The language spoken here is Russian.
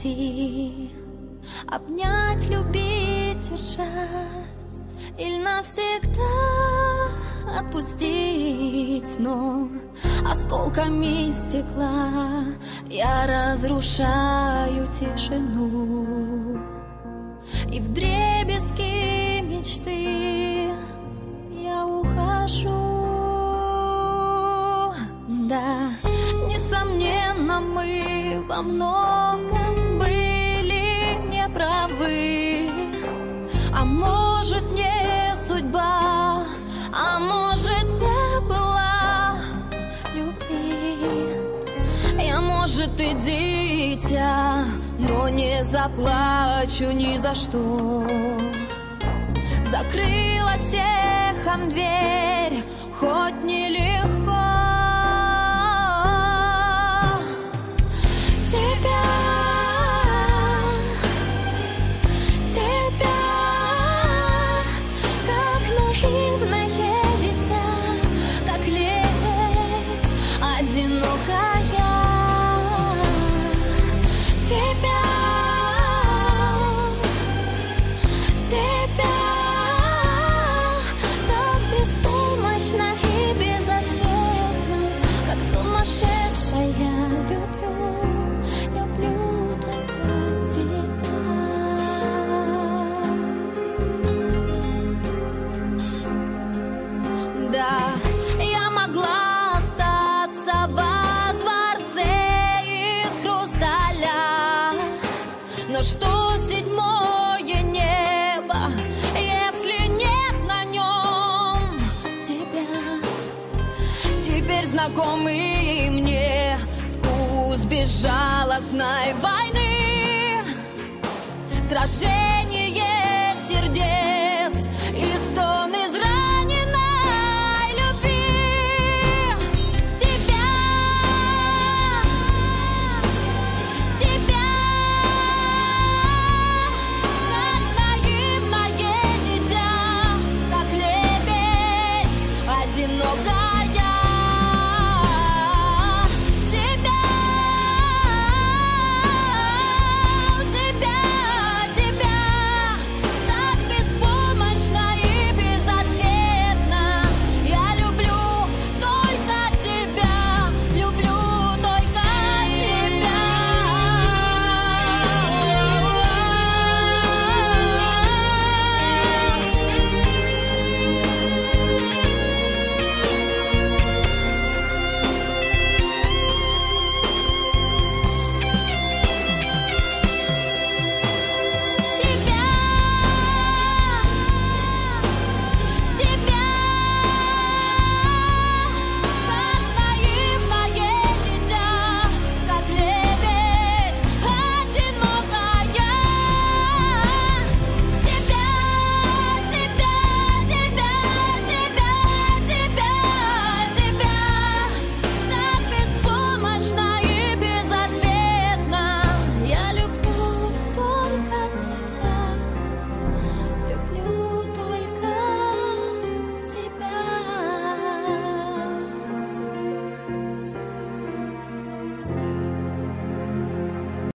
найти, обнять, любить, держать или навсегда отпустить. Но осколками стекла я разрушаю тишину, и вдребезги мечты я ухожу. Да, несомненно, мы во многом были неправы, а может, не судьба, а может, не было любви. Я, может, и дитя, но не заплачу ни за что. Закрыла эхом дверь, хоть нелегко. Да, я могла остаться во дворце из хрусталя, но что седьмое небо, если нет на нем тебя? Теперь знакомый мне вкус безжалостной войны, сражений